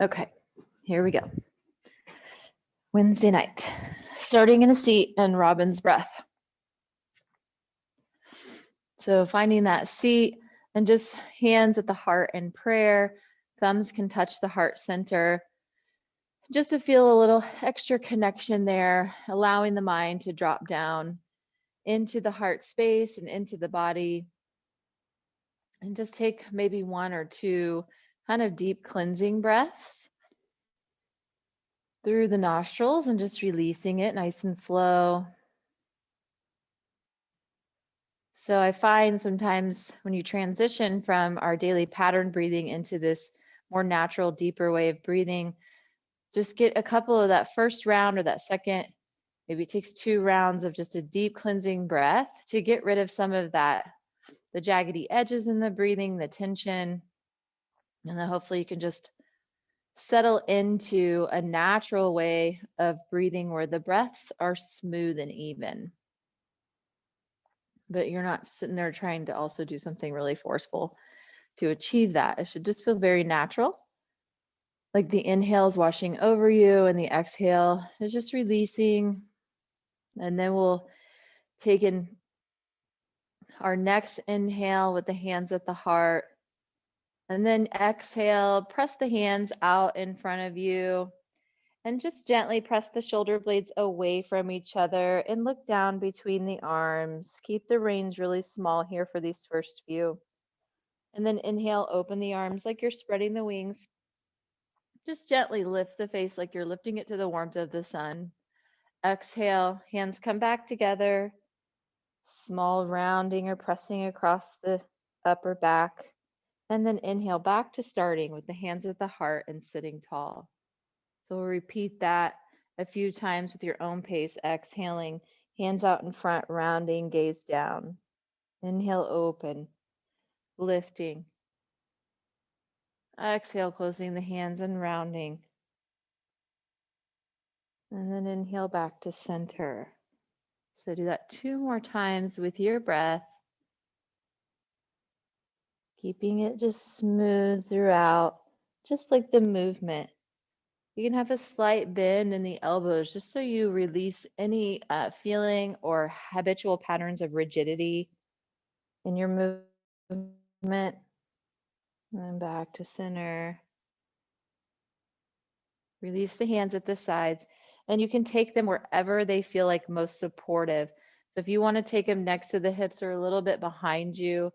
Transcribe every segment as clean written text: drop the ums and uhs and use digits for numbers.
Okay, here we go. Wednesday night, starting in a seat and Robin's breath. So finding that seat and just hands at the heart in prayer, thumbs can touch the heart center, just to feel a little extra connection there, allowing the mind to drop down into the heart space and into the body. And just take maybe one or two kind of deep cleansing breaths through the nostrils and just releasing it nice and slow. So I find sometimes when you transition from our daily pattern breathing into this more natural, deeper way of breathing, just get a couple of that first round or that second, maybe it takes 2 rounds of just a deep cleansing breath to get rid of some of that, the jaggedy edges in the breathing, the tension. And then hopefully you can just settle into a natural way of breathing where the breaths are smooth and even. But you're not sitting there trying to also do something really forceful to achieve that. It should just feel very natural. Like the inhale is washing over you and the exhale is just releasing. And then we'll take in our next inhale with the hands at the heart. And then exhale, press the hands out in front of you and just gently press the shoulder blades away from each other and look down between the arms. Keep the range really small here for these first few. And then inhale, open the arms like you're spreading the wings. Just gently lift the face like you're lifting it to the warmth of the sun. Exhale, hands come back together. Small rounding or pressing across the upper back. And then inhale back to starting with the hands at the heart and sitting tall. So we'll repeat that a few times with your own pace. Exhaling, hands out in front, rounding, gaze down. Inhale, open, lifting. Exhale, closing the hands and rounding. And then inhale back to center. So do that 2 more times with your breath, keeping it just smooth throughout, just like the movement. You can have a slight bend in the elbows just so you release any feeling or habitual patterns of rigidity in your movement. And back to center. Release the hands at the sides, and you can take them wherever they feel like most supportive. So if you want to take them next to the hips or a little bit behind you,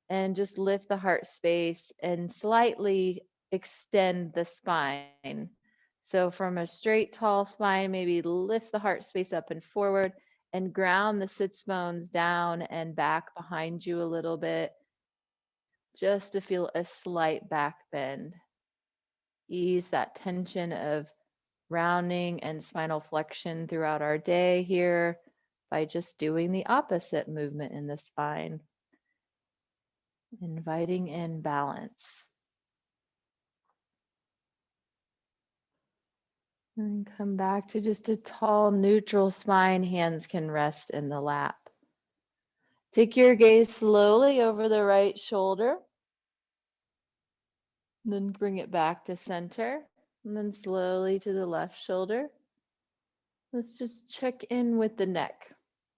and just lift the heart space and slightly extend the spine. So from a straight, tall spine, maybe lift the heart space up and forward and ground the sits bones down and back behind you a little bit, just to feel a slight back bend. Ease that tension of rounding and spinal flexion throughout our day here by just doing the opposite movement in the spine. Inviting in balance. And come back to just a tall, neutral spine. Hands can rest in the lap. Take your gaze slowly over the right shoulder. Then bring it back to center. And then slowly to the left shoulder. Let's just check in with the neck.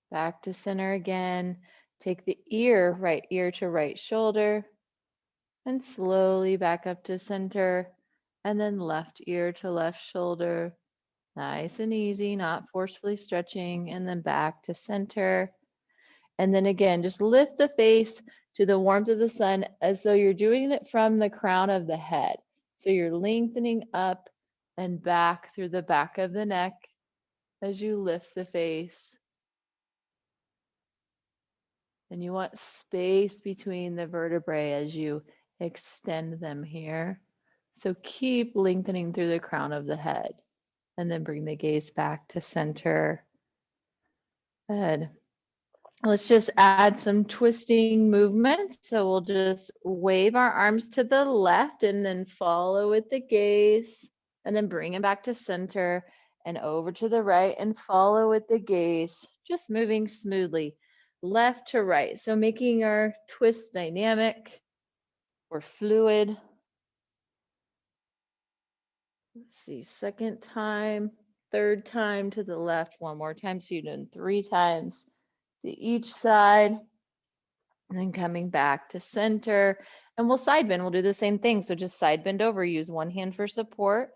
Back to center again. Take the ear, right ear to right shoulder. And slowly back up to center. And then left ear to left shoulder. Nice and easy, not forcefully stretching, and then back to center. And then again, just lift the face to the warmth of the sun as though you're doing it from the crown of the head. So you're lengthening up and back through the back of the neck as you lift the face. And you want space between the vertebrae as you extend them here. So keep lengthening through the crown of the head. And then bring the gaze back to center. Good. Let's just add some twisting movement. So we'll just wave our arms to the left and then follow with the gaze. And then bring it back to center and over to the right and follow with the gaze. Just moving smoothly left to right. So making our twist dynamic or fluid. Let's see, second time, third time to the left, one more time. So you're doing 3 times to each side, and then coming back to center. And we'll side bend. We'll do the same thing. So just side bend over, use one hand for support,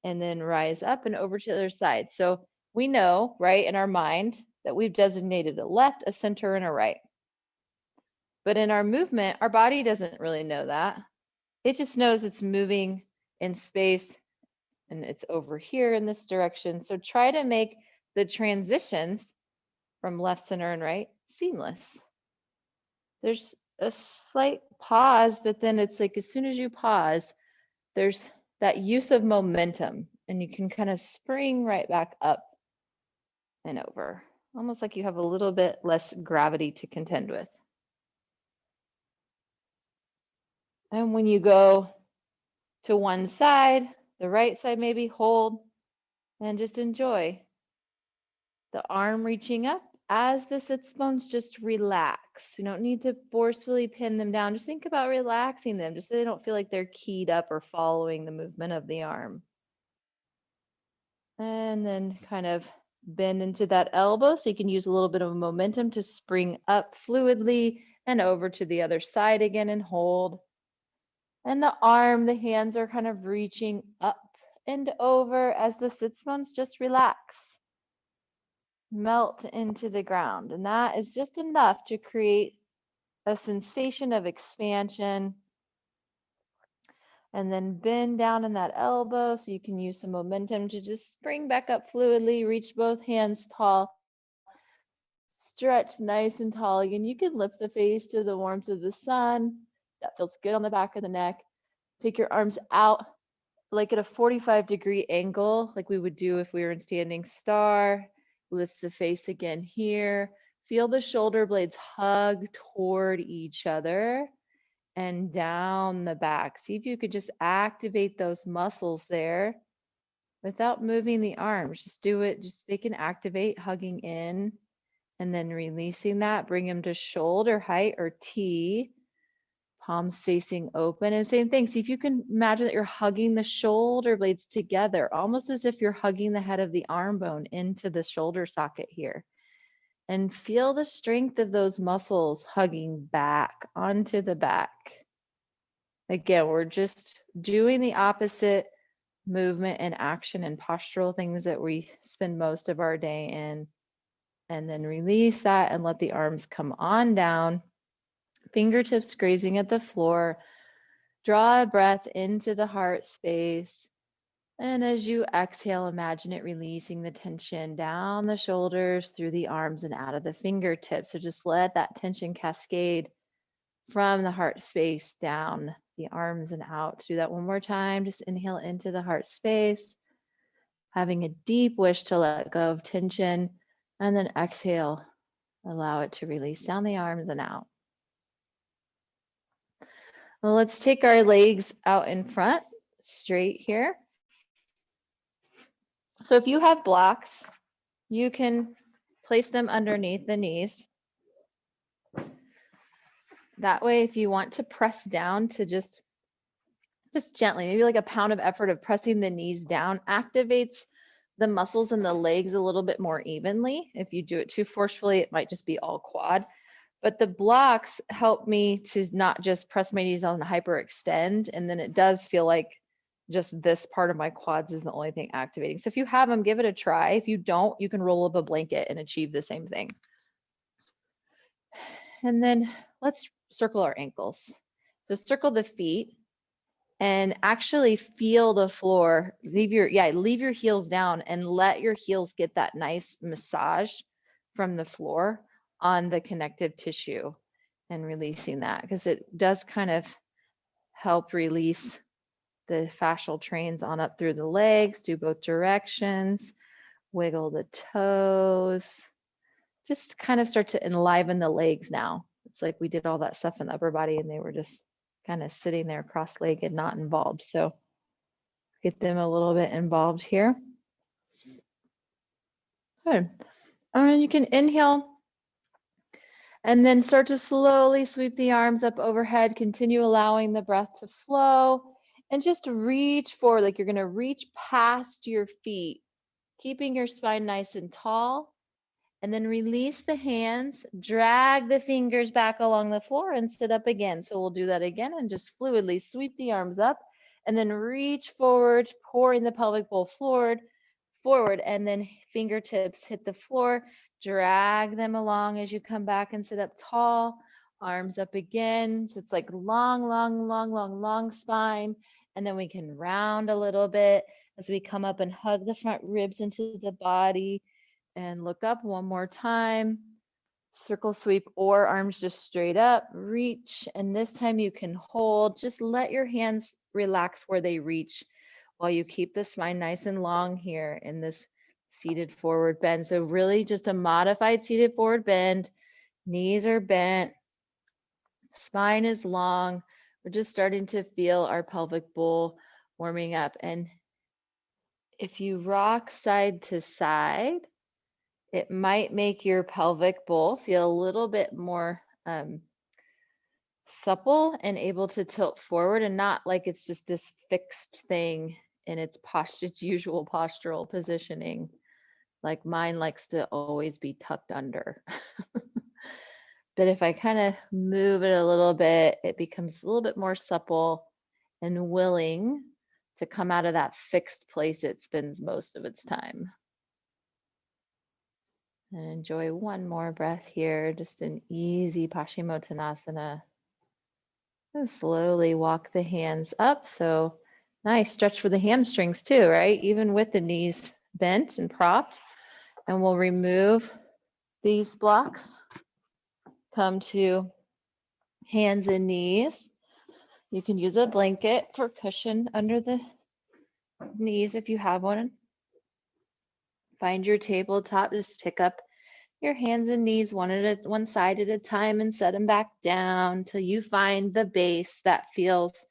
and then rise up and over to the other side. So we know, right, in our mind that we've designated a left, a center, and a right. But in our movement, our body doesn't really know that. It just knows it's moving in space and it's over here in this direction. So try to make the transitions from left, center, and right seamless. There's a slight pause, but then it's like as soon as you pause, there's that use of momentum and you can kind of spring right back up and over, almost like you have a little bit less gravity to contend with. And when you go to one side, the right side maybe hold and just enjoy the arm reaching up as the sits bones just relax. You don't need to forcefully pin them down. Just think about relaxing them just so they don't feel like they're keyed up or following the movement of the arm. And then kind of bend into that elbow so you can use a little bit of momentum to spring up fluidly and over to the other side again and hold. And the arm, the hands are kind of reaching up and over as the sits bones just relax, melt into the ground. And that is just enough to create a sensation of expansion. And then bend down in that elbow so you can use some momentum to just spring back up fluidly, reach both hands tall, stretch nice and tall. Again, you can lift the face to the warmth of the sun. That feels good on the back of the neck. Take your arms out like at a 45-degree angle, like we would do if we were in standing star. Lift the face again here. Feel the shoulder blades hug toward each other and down the back. See if you could just activate those muscles there without moving the arms. Just do it. Just they can activate, hugging in and then releasing that. Bring them to shoulder height or T. Palms facing open, and same thing. See if you can imagine that you're hugging the shoulder blades together, almost as if you're hugging the head of the arm bone into the shoulder socket here. And feel the strength of those muscles hugging back onto the back. Again, we're just doing the opposite movement and action and postural things that we spend most of our day in. And then release that and let the arms come on down. Fingertips grazing at the floor. Draw a breath into the heart space. And as you exhale, imagine it releasing the tension down the shoulders, through the arms, and out of the fingertips. So just let that tension cascade from the heart space down the arms and out. Do that one more time. Just inhale into the heart space, having a deep wish to let go of tension, and then exhale, allow it to release down the arms and out. Well, let's take our legs out in front, straight here. So if you have blocks, you can place them underneath the knees. That way, if you want to press down to just gently, maybe like a pound of effort of pressing the knees down, activates the muscles in the legs a little bit more evenly. If you do it too forcefully, it might just be all quad. But the blocks help me to not just press my knees on and hyperextend, and then it does feel like just this part of my quads is the only thing activating. So if you have them, give it a try. If you don't, you can roll up a blanket and achieve the same thing. And then let's circle our ankles. So circle the feet and actually feel the floor. Leave your heels down and let your heels get that nice massage from the floor on the connective tissue, and releasing that, because it does kind of help release the fascial trains on up through the legs. Do both directions, wiggle the toes, just kind of start to enliven the legs now. It's like we did all that stuff in the upper body and they were just kind of sitting there cross-legged, not involved. So get them a little bit involved here. Good. And you can inhale and then start to slowly sweep the arms up overhead. Continue allowing the breath to flow. And just reach forward, like you're gonna reach past your feet, keeping your spine nice and tall. And then release the hands, drag the fingers back along the floor and sit up again. So we'll do that again and just fluidly sweep the arms up and then reach forward, pouring the pelvic bowl forward, and then fingertips hit the floor, drag them along as you come back and sit up tall, arms up again. So it's like long spine. And then we can round a little bit as we come up and hug the front ribs into the body and look up one more time. Circle sweep or arms just straight up, reach. And this time you can hold, just let your hands relax where they reach while you keep the spine nice and long here in this seated forward bend. So really just a modified seated forward bend. Knees are bent, spine is long. We're just starting to feel our pelvic bowl warming up. And if you rock side to side, it might make your pelvic bowl feel a little bit more supple and able to tilt forward and not like it's just this fixed thing in its usual postural positioning. Like mine likes to always be tucked under. But if I kind of move it a little bit, it becomes a little bit more supple and willing to come out of that fixed place it spends most of its time. And enjoy one more breath here, just an easy Paschimottanasana. And slowly walk the hands up. So nice stretch for the hamstrings too, right? Even with the knees bent and propped. And we'll remove these blocks. Come to hands and knees. You can use a blanket for cushion under the knees if you have one. Find your tabletop, just pick up your hands and knees one side at a time and set them back down till you find the base that feels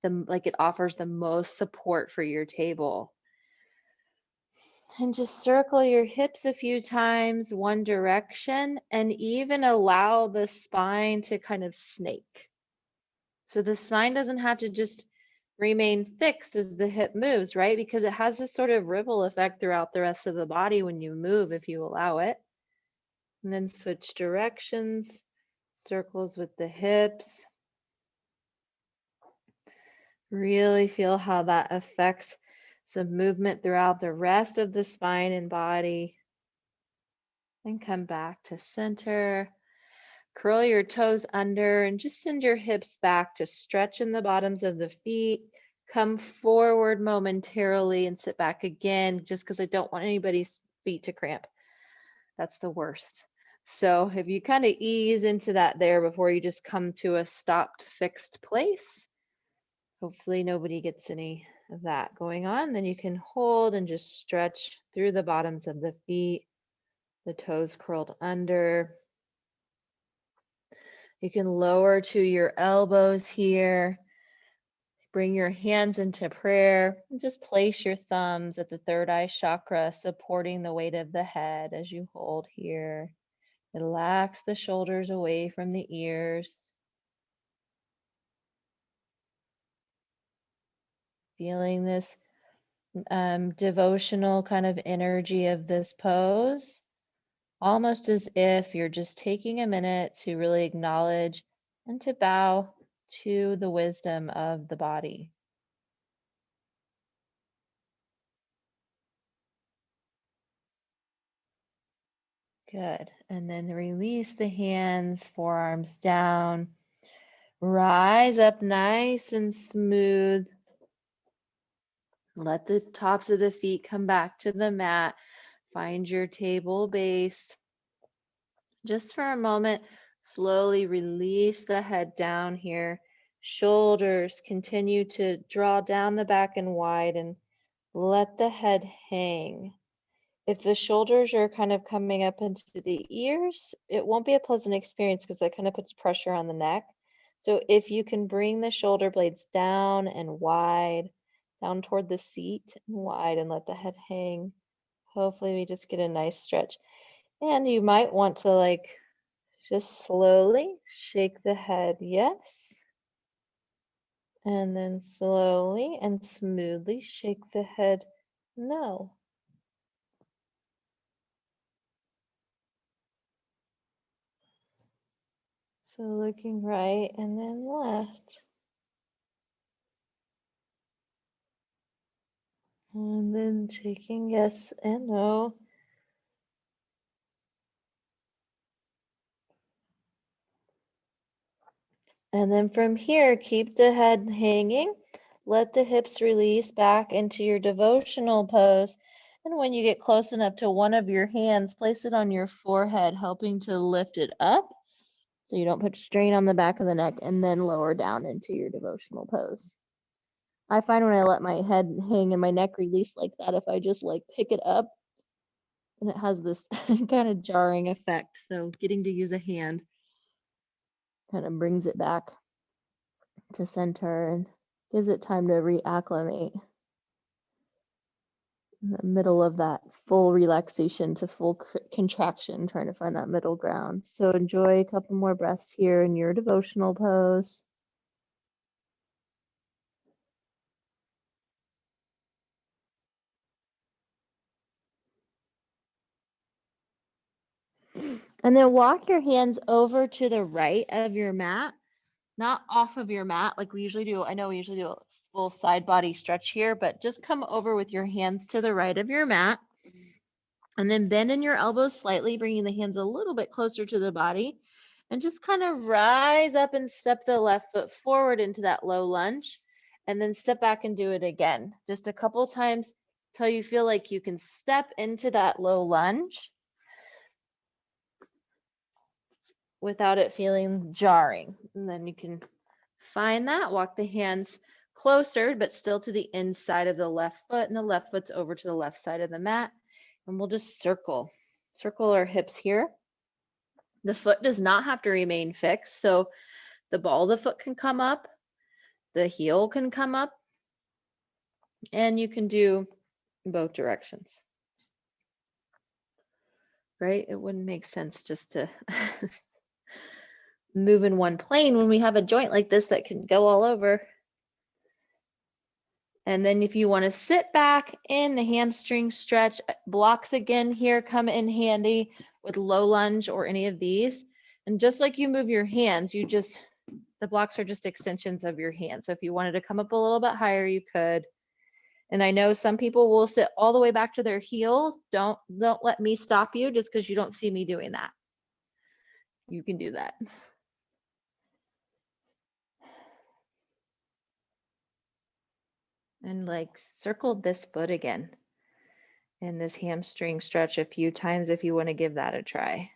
like it offers the most support for your table. And just circle your hips a few times one direction and even allow the spine to kind of snake. So the spine doesn't have to just remain fixed as the hip moves, right? Because it has this sort of ripple effect throughout the rest of the body when you move, if you allow it. And then switch directions, circles with the hips. Really feel how that affects some movement throughout the rest of the spine and body. And come back to center. Curl your toes under and just send your hips back to stretch in the bottoms of the feet. Come forward momentarily and sit back again, just because I don't want anybody's feet to cramp. That's the worst. So if you kind of ease into that there before you just come to a stopped fixed place, hopefully nobody gets any of that going on. Then you can hold and just stretch through the bottoms of the feet, the toes curled under. You can lower to your elbows here. Bring your hands into prayer. And just place your thumbs at the third eye chakra, supporting the weight of the head as you hold here. Relax the shoulders away from the ears. Feeling this devotional kind of energy of this pose, almost as if you're just taking a minute to really acknowledge and to bow to the wisdom of the body. Good. And then release the hands, forearms down. Rise up nice and smooth. Let the tops of the feet come back to the mat. Find your table base. Just for a moment, slowly release the head down here. Shoulders continue to draw down the back and widen. Let the head hang. If the shoulders are kind of coming up into the ears, it won't be a pleasant experience because that kind of puts pressure on the neck. So if you can bring the shoulder blades down and wide, down toward the seat and wide, and let the head hang, hopefully we just get a nice stretch. And you might want to just slowly shake the head, yes. And then slowly and smoothly shake the head no. So looking right and then left. And then shaking yes and no. And then from here, keep the head hanging. Let the hips release back into your devotional pose. And when you get close enough to one of your hands, place it on your forehead, helping to lift it up so you don't put strain on the back of the neck, and then lower down into your devotional pose. I find when I let my head hang and my neck release like that, if I just like pick it up, and it has this kind of jarring effect. So getting to use a hand kind of brings it back to center and gives it time to reacclimate in the middle of that full relaxation to full contraction, trying to find that middle ground. So enjoy a couple more breaths here in your devotional pose. And then walk your hands over to the right of your mat, not off of your mat like we usually do. I know we usually do a full side body stretch here, but just come over with your hands to the right of your mat. And then bend in your elbows slightly, bringing the hands a little bit closer to the body. And just kind of rise up and step the left foot forward into that low lunge. And then step back and do it again. Just a couple times till you feel like you can step into that low lunge without it feeling jarring. And then you can find that, walk the hands closer, but still to the inside of the left foot, and the left foot's over to the left side of the mat. And we'll just circle our hips here. The foot does not have to remain fixed. So the ball of the foot can come up, the heel can come up, and you can do both directions. Right? It wouldn't make sense just to move in one plane when we have a joint like this that can go all over. And then if you want to sit back in the hamstring stretch, blocks again here come in handy with low lunge or any of these. And just like you move your hands, the blocks are just extensions of your hands. So if you wanted to come up a little bit higher, you could. And I know some people will sit all the way back to their heel. Don't let me stop you just because you don't see me doing that. You can do that. And like circle this foot again in this hamstring stretch a few times if you want to give that a try.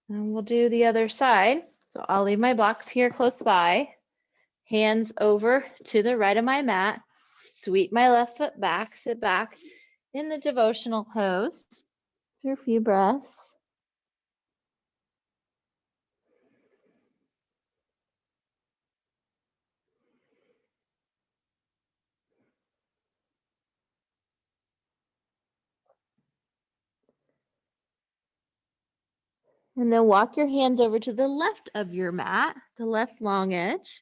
And we'll do the other side. So I'll leave my blocks here close by. Hands over to the right of my mat. Sweep my left foot back, sit back in the devotional pose for a few breaths. And then walk your hands over to the left of your mat, the left long edge.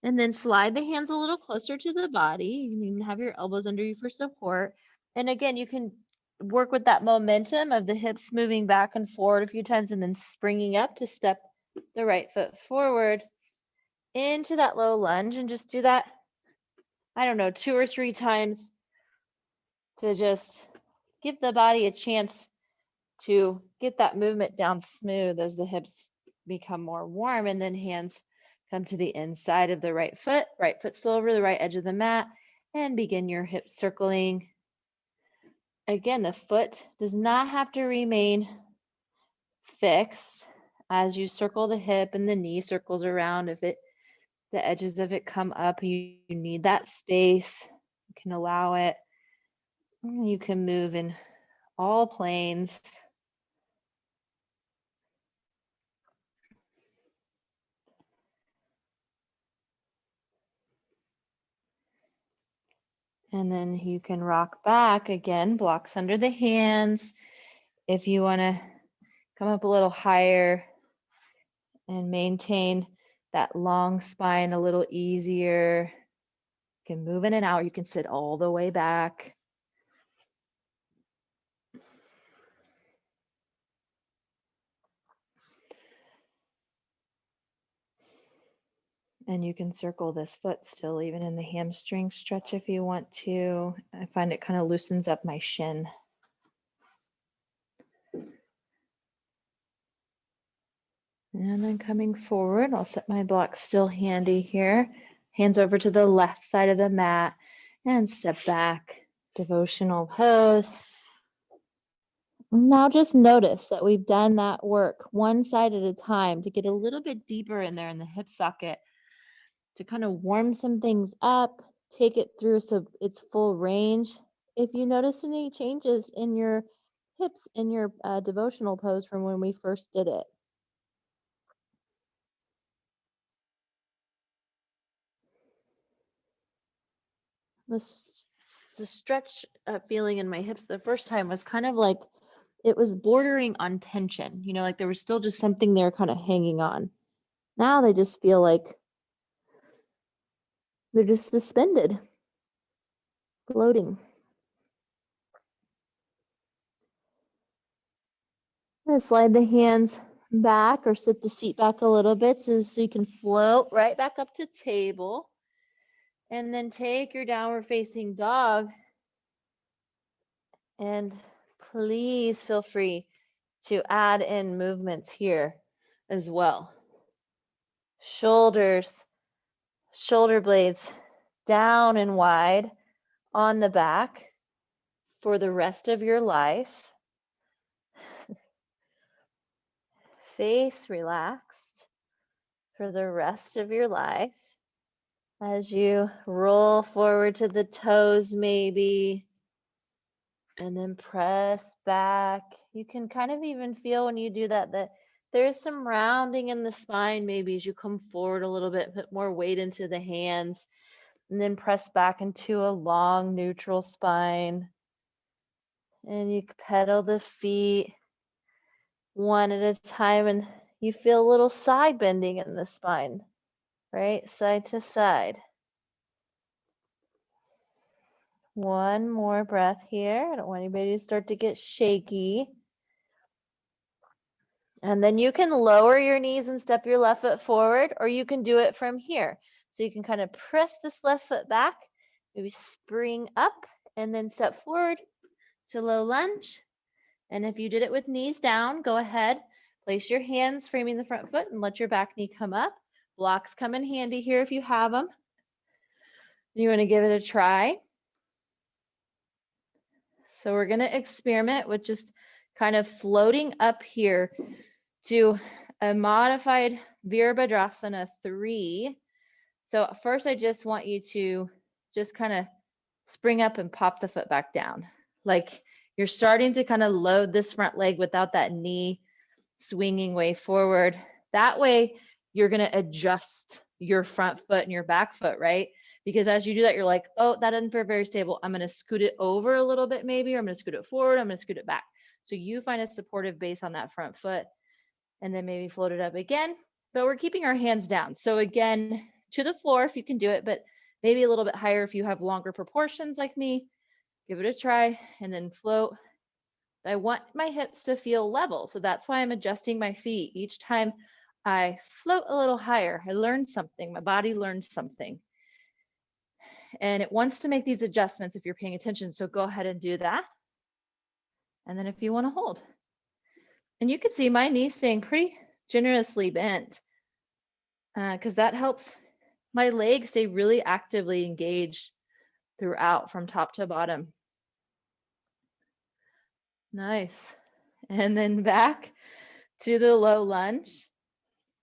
And then slide the hands a little closer to the body. You can even have your elbows under you for support. And again, you can work with that momentum of the hips moving back and forward a few times and then springing up to step the right foot forward into that low lunge, and just do that, I don't know, 2 or 3 times to just give the body a chance to get that movement down smooth as the hips become more warm. And then hands come to the inside of the right foot still over the right edge of the mat, and begin your hip circling. Again, the foot does not have to remain fixed as you circle the hip, and the knee circles around. If the edges of it come up, you need that space, you can allow it. You can move in all planes. And then you can rock back again, blocks under the hands. If you want to come up a little higher and maintain that long spine a little easier. You can move in and out. You can sit all the way back. And you can circle this foot still, even in the hamstring stretch if you want to. I find it kind of loosens up my shin. And then coming forward, I'll set my blocks still handy here. Hands over to the left side of the mat and step back. Devotional pose. Now just notice that we've done that work one side at a time to get a little bit deeper in there in the hip socket, to kind of warm some things up, take it through so its full range. If you notice any changes in your hips in your devotional pose from when we first did it. The stretch feeling in my hips the first time was kind of like it was bordering on tension, you know, like there was still just something there kind of hanging on. Now they just feel like they're just suspended, floating. I'm gonna slide the hands back or sit the seat back a little bit so you can float right back up to table. And then take your downward facing dog. And please feel free to add in movements here as well. Shoulders, shoulder blades down and wide on the back for the rest of your life. Face relaxed for the rest of your life. As you roll forward to the toes maybe, and then press back. You can kind of even feel when you do that there's some rounding in the spine maybe as you come forward a little bit, put more weight into the hands, and then press back into a long neutral spine. And you pedal the feet one at a time, and you feel a little side bending in the spine, right? Side to side. One more breath here. I don't want anybody to start to get shaky. And then you can lower your knees and step your left foot forward, or you can do it from here. So you can kind of press this left foot back, maybe spring up, and then step forward to low lunge. And if you did it with knees down, go ahead, place your hands framing the front foot and let your back knee come up. Blocks come in handy here if you have them. You want to give it a try. So we're going to experiment with just kind of floating up here to a modified Virabhadrasana 3. So first I just want you to just kind of spring up and pop the foot back down. Like you're starting to kind of load this front leg without that knee swinging way forward. That way you're going to adjust your front foot and your back foot, right? Because as you do that, you're like, oh, that doesn't feel very stable. I'm going to scoot it over a little bit maybe, or I'm going to scoot it forward. I'm going to scoot it back. So you find a supportive base on that front foot and then maybe float it up again. But we're keeping our hands down. So again, to the floor if you can do it, but maybe a little bit higher if you have longer proportions like me. Give it a try and then float. I want my hips to feel level. So that's why I'm adjusting my feet. Each time I float a little higher, I learned something. My body learned something. And it wants to make these adjustments if you're paying attention. So go ahead and do that. And then if you want to hold. And you can see my knees staying pretty generously bent because that helps my legs stay really actively engaged throughout from top to bottom. Nice. And then back to the low lunge.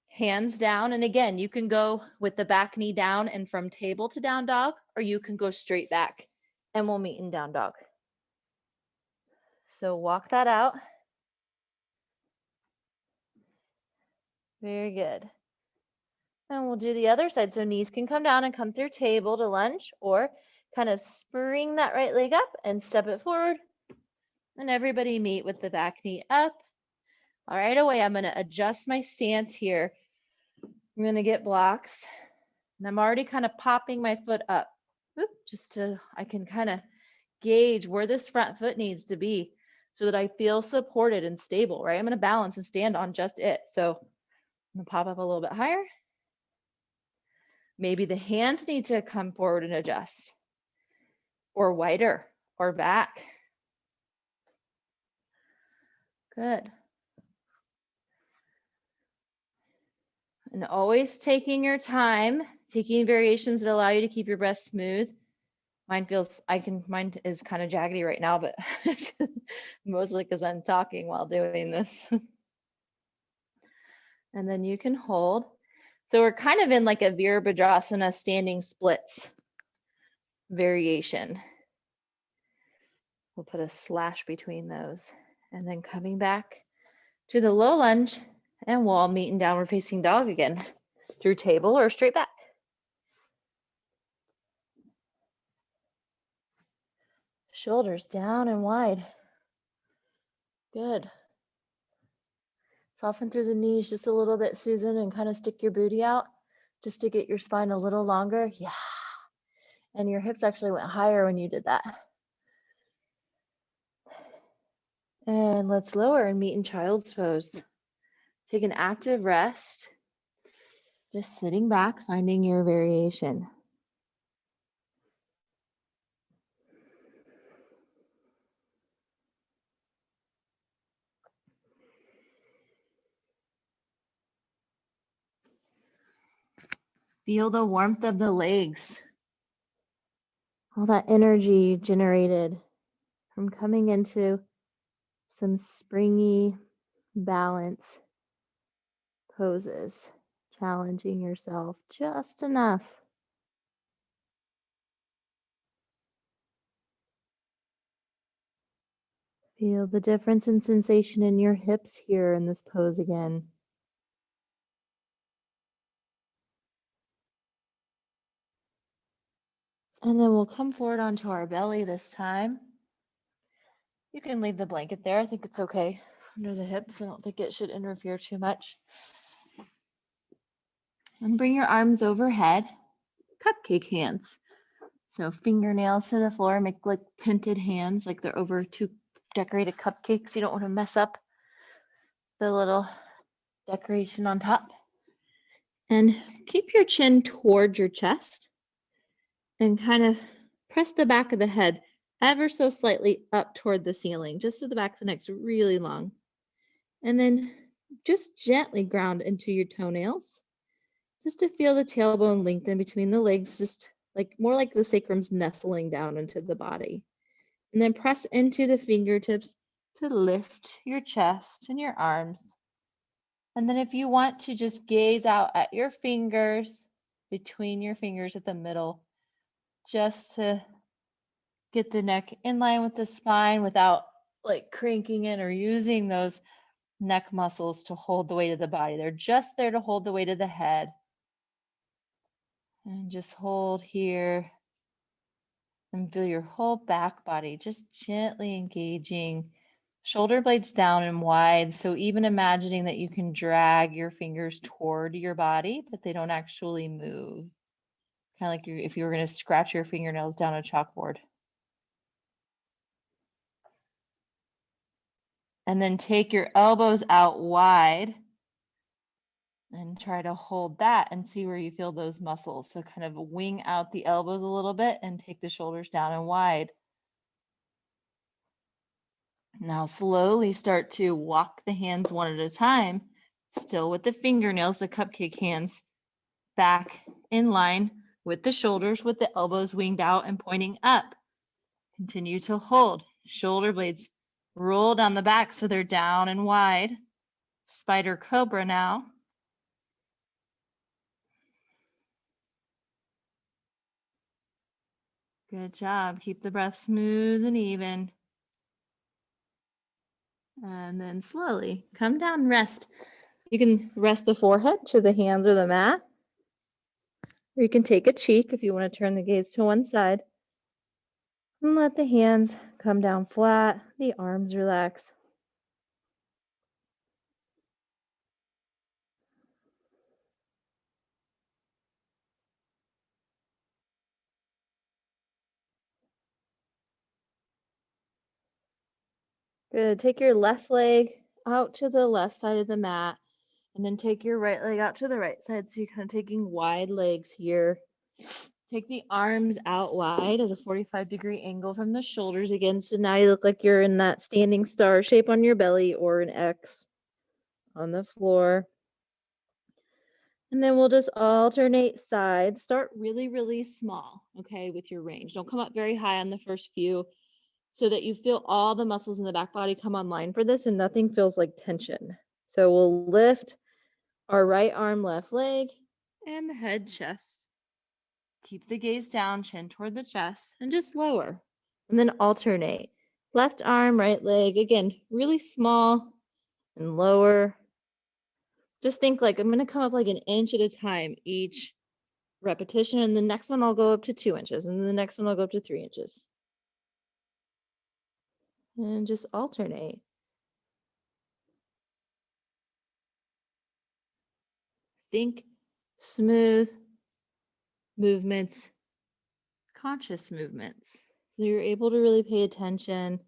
Hands down. And again, you can go with the back knee down and from table to down dog, or you can go straight back and we'll meet in down dog. So walk that out. Very good. And we'll do the other side. So knees can come down and come through table to lunge, or kind of spring that right leg up and step it forward. And everybody meet with the back knee up. All right, away. I'm going to adjust my stance here I'm going to get blocks, and I'm already kind of popping my foot up. Oop, just to, I can kind of gauge where this front foot needs to be so that I feel supported and stable, right? I'm going to balance and stand on just it. So I'm going to pop up a little bit higher. Maybe the hands need to come forward and adjust, or wider, or back. Good. And always taking your time, taking variations that allow you to keep your breast smooth. Mine is kind of jaggedy right now, but it's mostly because I'm talking while doing this. And then you can hold. So we're kind of in like a Virabhadrasana standing splits variation. We'll put a slash between those. And then coming back to the low lunge and wall meet in downward facing dog again through table or straight back. Shoulders down and wide. Good. Soften through the knees just a little bit, Susan, and kind of stick your booty out just to get your spine a little longer. Yeah. And your hips actually went higher when you did that. And let's lower and meet in child's pose. Take an active rest. Just sitting back, finding your variation. Feel the warmth of the legs. All that energy generated from coming into some springy balance poses, challenging yourself just enough. Feel the difference in sensation in your hips here in this pose again. And then we'll come forward onto our belly this time. You can leave the blanket there. I think it's okay under the hips. I don't think it should interfere too much. And bring your arms overhead, cupcake hands. So fingernails to the floor, make like tinted hands, like they're over two decorated cupcakes. You don't want to mess up the little decoration on top. And keep your chin towards your chest and kind of press the back of the head ever so slightly up toward the ceiling, just so the back of the neck's really long. And then just gently ground into your toenails, just to feel the tailbone lengthen between the legs, just like more like the sacrum's nestling down into the body. And then press into the fingertips to lift your chest and your arms. And then if you want to just gaze out at your fingers, between your fingers at the middle, just to get the neck in line with the spine without like cranking in or using those neck muscles to hold the weight of the body. They're just there to hold the weight of the head. And just hold here and feel your whole back body just gently engaging. Shoulder blades down and wide. So even imagining that you can drag your fingers toward your body, but they don't actually move. Kind of like if you were going to scratch your fingernails down a chalkboard. And then take your elbows out wide and try to hold that and see where you feel those muscles. So kind of wing out the elbows a little bit and take the shoulders down and wide. Now slowly start to walk the hands one at a time, still with the fingernails, the cupcake hands, back in line with the shoulders, with the elbows winged out and pointing up. Continue to hold. Shoulder blades roll down the back so they're down and wide. Spider cobra now. Good job. Keep the breath smooth and even. And then slowly come down, rest. You can rest the forehead to the hands or the mat. Or you can take a cheek if you want to turn the gaze to one side. And let the hands come down flat, the arms relax. Good. Take your left leg out to the left side of the mat, and then take your right leg out to the right side. So you're kind of taking wide legs here. Take the arms out wide at a 45-degree angle from the shoulders again. So now you look like you're in that standing star shape on your belly or an X on the floor. And then we'll just alternate sides. Start really, really small, okay, with your range. Don't come up very high on the first few so that you feel all the muscles in the back body come online for this and nothing feels like tension. So we'll lift our right arm, left leg, and the head, chest. Keep the gaze down, chin toward the chest, and just lower. And then alternate. Left arm, right leg. Again, really small and lower. Just think like I'm going to come up like an inch at a time each repetition. And the next one I'll go up to 2 inches. And then the next one I'll go up to 3 inches. And just alternate. Think smooth movements, conscious movements. So you're able to really pay attention.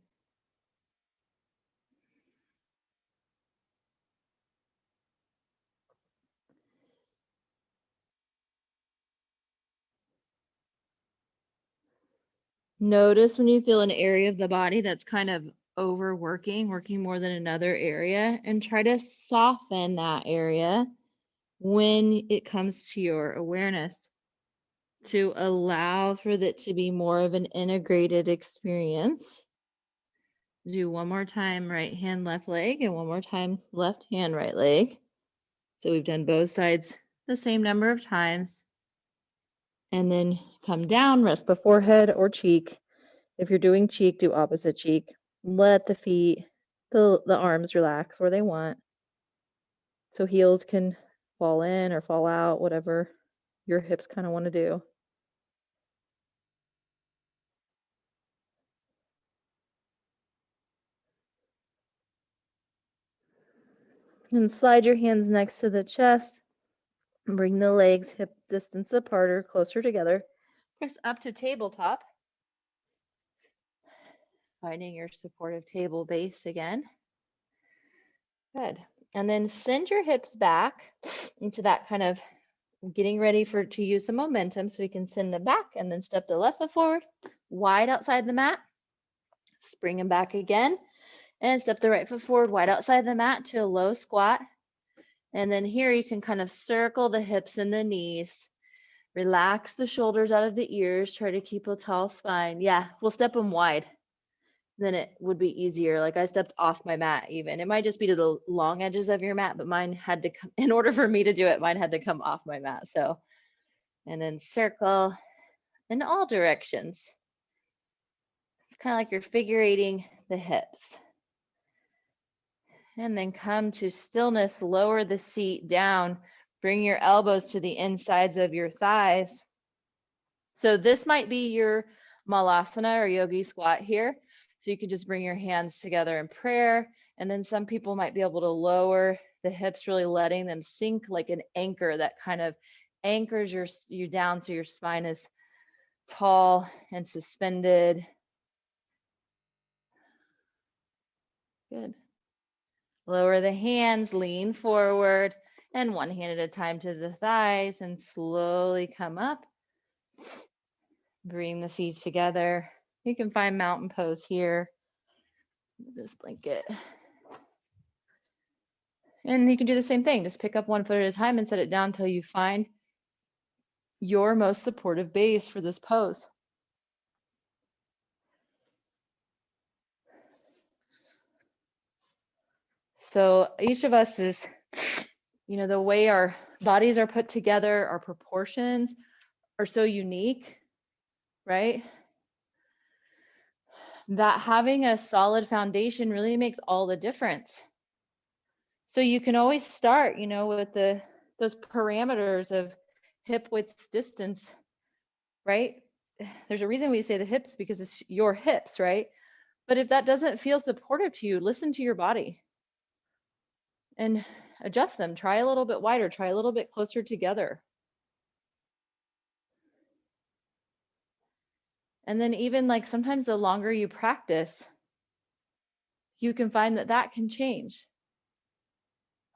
Notice when you feel an area of the body that's kind of overworking, working more than another area, and try to soften that area when it comes to your awareness to allow for that to be more of an integrated experience. Do one more time, right hand, left leg, and one more time, left hand, right leg. So we've done both sides the same number of times. And then come down, rest the forehead or cheek. If you're doing cheek, do opposite cheek. Let the feet, the arms relax where they want. So heels can fall in or fall out, whatever your hips kind of want to do. And slide your hands next to the chest. Bring the legs hip distance apart or closer together. Press up to tabletop. Finding your supportive table base again. Good. And then send your hips back into that kind of getting ready to use the momentum. So we can send them back and then step the left foot forward, wide outside the mat. Spring them back again and step the right foot forward, wide outside the mat to a low squat. And then here you can kind of circle the hips and the knees. Relax the shoulders out of the ears. Try to keep a tall spine. Yeah, we'll step them wide. Then it would be easier. Like I stepped off my mat even. It might just be to the long edges of your mat, but mine had to come, in order for me to do it, mine had to come off my mat. So, and then circle in all directions. It's kind of like you're figure eighting the hips. And then come to stillness, lower the seat down, bring your elbows to the insides of your thighs. So this might be your malasana or yogi squat here. So you could just bring your hands together in prayer. And then some people might be able to lower the hips, really letting them sink like an anchor that kind of anchors you down so your spine is tall and suspended. Good. Lower the hands, lean forward, and one hand at a time to the thighs and slowly come up. Bring the feet together. You can find mountain pose here. This blanket. And you can do the same thing. Just pick up one foot at a time and set it down until you find your most supportive base for this pose. So each of us is, the way our bodies are put together, our proportions are so unique, right? That having a solid foundation really makes all the difference. So you can always start, with those parameters of hip width distance, right? There's a reason we say the hips because it's your hips, right? But if that doesn't feel supportive to you, listen to your body and adjust them. Try a little bit wider, try a little bit closer together. And then even like sometimes the longer you practice, you can find that that can change.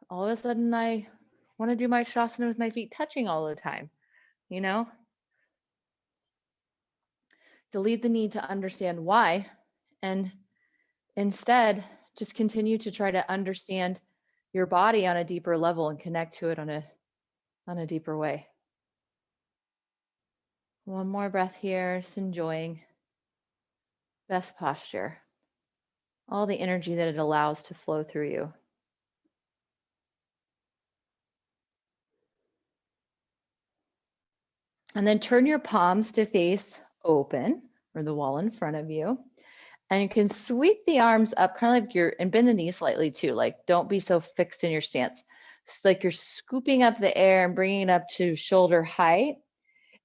All of a sudden, I want to do my Shavasana with my feet touching all the time, you know? Delete the need to understand why, and instead just continue to try to understand your body on a deeper level and connect to it on a deeper way. One more breath here, just enjoying best posture, all the energy that it allows to flow through you. And then turn your palms to face open, or the wall in front of you. And you can sweep the arms up, kind of like and bend the knees slightly too. Like, don't be so fixed in your stance. It's like you're scooping up the air and bringing it up to shoulder height.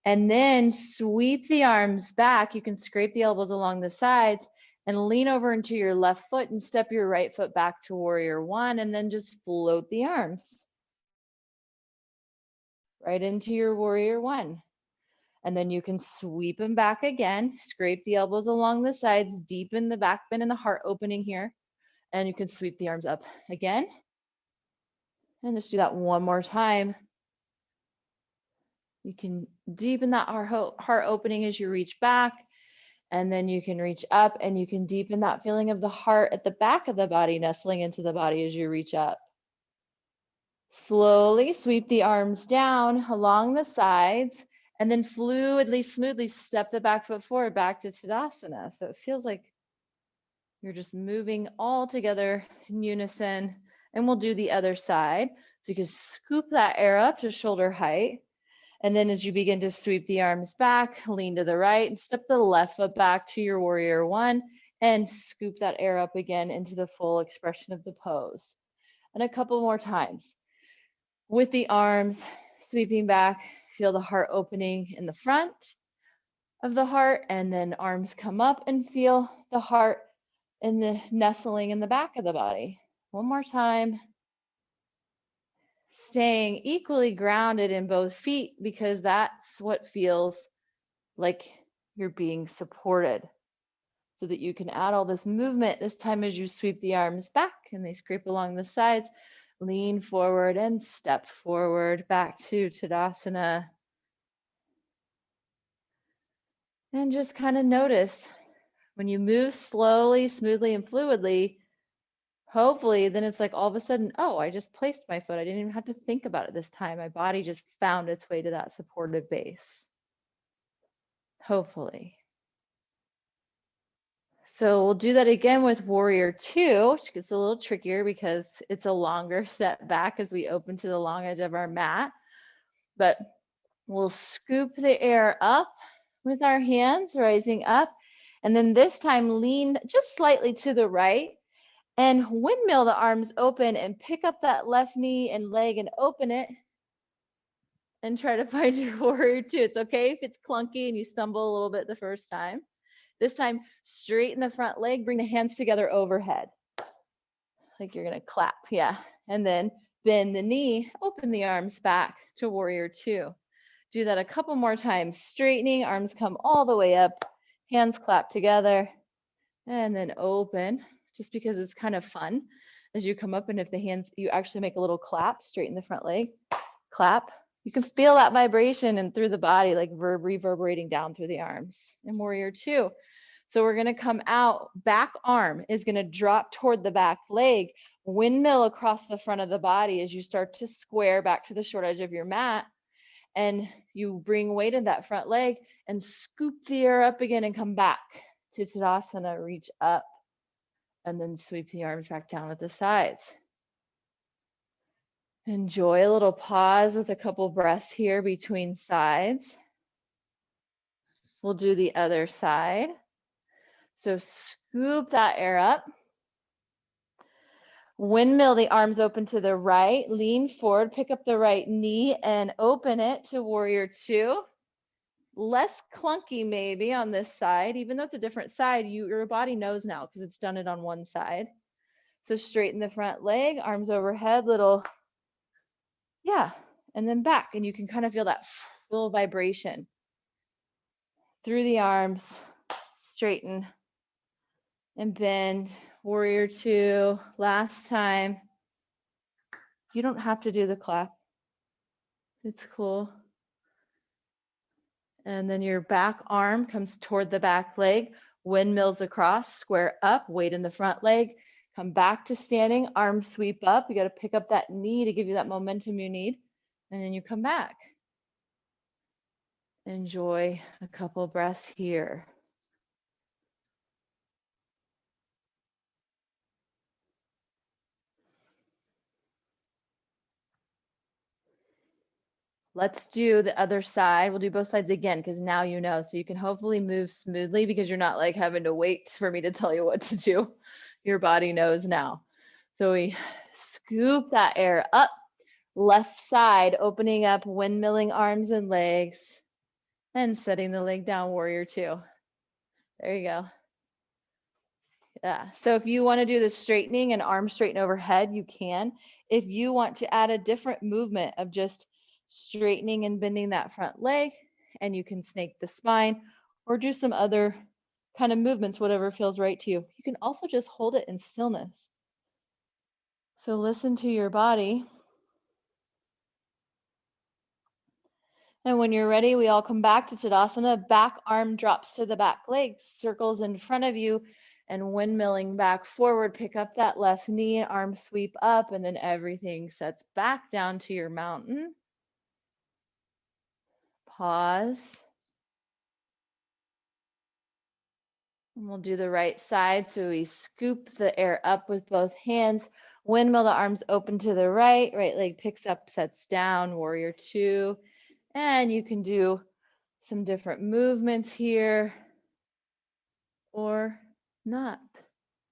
And then sweep the arms back. You can scrape the elbows along the sides and lean over into your left foot and step your right foot back to warrior one, and then just float the arms right into your warrior one. And then you can sweep them back again, scrape the elbows along the sides, deepen the back bend and the heart opening here. And you can sweep the arms up again. And just do that one more time. You can deepen that heart opening as you reach back. And then you can reach up, and you can deepen that feeling of the heart at the back of the body, nestling into the body as you reach up. Slowly sweep the arms down along the sides, and then fluidly, smoothly step the back foot forward back to Tadasana. So it feels like you're just moving all together in unison. And we'll do the other side. So you can scoop that air up to shoulder height. And then as you begin to sweep the arms back, lean to the right and step the left foot back to your warrior one, and scoop that air up again into the full expression of the pose. And a couple more times. With the arms sweeping back, feel the heart opening in the front of the heart, and then arms come up and feel the heart and the nestling in the back of the body. One more time. Staying equally grounded in both feet, because that's what feels like you're being supported, so that you can add all this movement this time as you sweep the arms back and they scrape along the sides. Lean forward and step forward back to Tadasana. And just kind of notice when you move slowly, smoothly, and fluidly, hopefully then it's like all of a sudden, oh, I just placed my foot. I didn't even have to think about it this time. My body just found its way to that supportive base. Hopefully. So we'll do that again with warrior two, which gets a little trickier because it's a longer set back as we open to the long edge of our mat. But we'll scoop the air up with our hands, rising up. And then this time lean just slightly to the right and windmill the arms open and pick up that left knee and leg and open it and try to find your warrior two. It's okay if it's clunky and you stumble a little bit the first time. This time, straighten the front leg, bring the hands together overhead. Like you're gonna clap, yeah. And then bend the knee, open the arms back to warrior two. Do that a couple more times, straightening, arms come all the way up, hands clap together, and then open, just because it's kind of fun as you come up, and if the hands, you actually make a little clap, straighten the front leg, clap. You can feel that vibration and through the body, like reverberating down through the arms. And warrior two. So we're going to come out, back arm is going to drop toward the back leg, windmill across the front of the body as you start to square back to the short edge of your mat. And you bring weight in that front leg and scoop the air up again and come back to Tadasana, reach up, and then sweep the arms back down at the sides. Enjoy a little pause with a couple breaths here between sides. We'll do the other side. So scoop that air up. Windmill the arms open to the right, lean forward, pick up the right knee and open it to warrior two. Less clunky maybe on this side, even though it's a different side, your body knows now because it's done it on one side. So straighten the front leg, arms overhead, little, yeah, and then back. And you can kind of feel that little vibration through the arms, straighten and bend Warrior two, last time. You don't have to do the clap. It's cool. And then your back arm comes toward the back leg, windmills across, square up, weight in the front leg, come back to standing, arms sweep up. You got to pick up that knee to give you that momentum you need. And then you come back. Enjoy a couple breaths here. Let's do the other side. We'll do both sides again because now you know. So you can hopefully move smoothly because you're not like having to wait for me to tell you what to do. Your body knows now. So we scoop that air up, left side, opening up, windmilling arms and legs, and setting the leg down, warrior two. There you go. Yeah. So if you want to do the straightening and arm straighten overhead, you can. If you want to add a different movement of just straightening and bending that front leg, and you can snake the spine or do some other kind of movements, whatever feels right to you. You can also just hold it in stillness. So listen to your body. And when you're ready, we all come back to Tadasana. Back arm drops to the back leg, circles in front of you, and windmilling back forward. Pick up that left knee, arm sweep up, and then everything sets back down to your mountain. Pause. And we'll do the right side. So we scoop the air up with both hands, windmill the arms open to the right, right leg picks up, sets down, warrior two. And you can do some different movements here or not.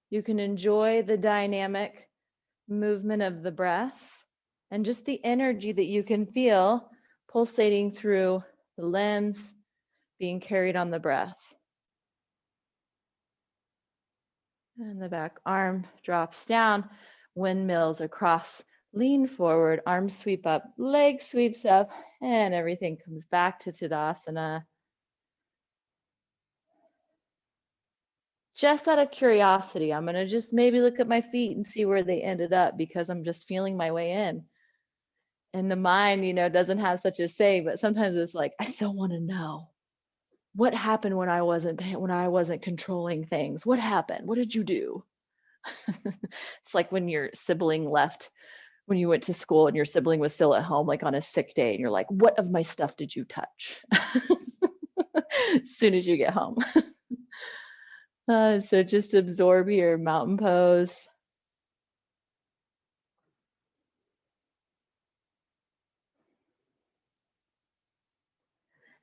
You can enjoy the dynamic movement of the breath and just the energy that you can feel pulsating through the limbs, being carried on the breath. And the back arm drops down, windmills across, lean forward, arms sweep up, leg sweeps up, and everything comes back to Tadasana. Just out of curiosity, I'm going to just maybe look at my feet and see where they ended up because I'm just feeling my way in. And the mind, doesn't have such a say, but sometimes it's like, I still want to know what happened when I wasn't controlling things. What happened? What did you do? It's like when your sibling left, when you went to school and your sibling was still at home, like on a sick day, and you're like, what of my stuff did you touch? As soon as you get home. So just absorb your mountain pose.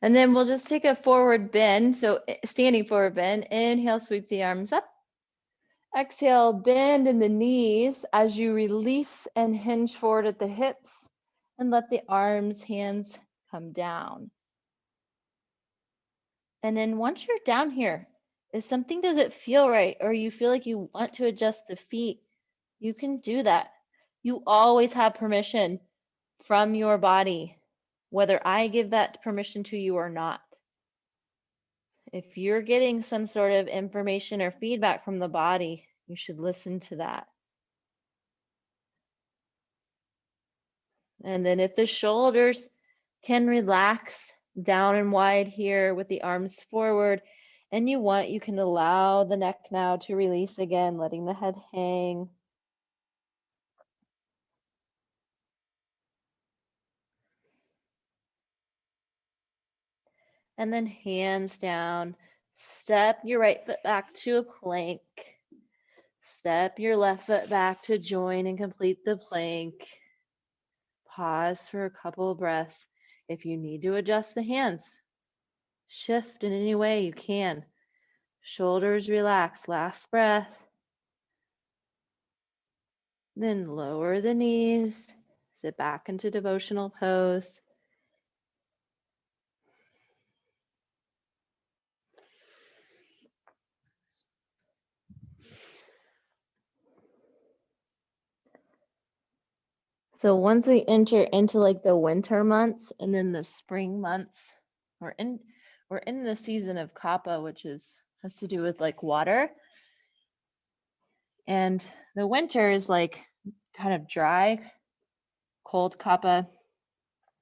And then we'll just take a forward bend. So standing forward bend, inhale, sweep the arms up. Exhale, bend in the knees as you release and hinge forward at the hips and let the arms, hands come down. And then once you're down here, if something doesn't feel right or you feel like you want to adjust the feet, you can do that. You always have permission from your body, whether I give that permission to you or not. If you're getting some sort of information or feedback from the body, you should listen to that. And then if the shoulders can relax down and wide here with the arms forward, and you can allow the neck now to release again, letting the head hang. And then hands down, step your right foot back to a plank. Step your left foot back to join and complete the plank. Pause for a couple of breaths. If you need to adjust the hands, shift in any way you can. Shoulders relax, last breath. Then lower the knees, sit back into devotional pose. So once we enter into like the winter months and then the spring months, we're in the season of Kapha, which has to do with like water. And the winter is like kind of dry, cold kapha.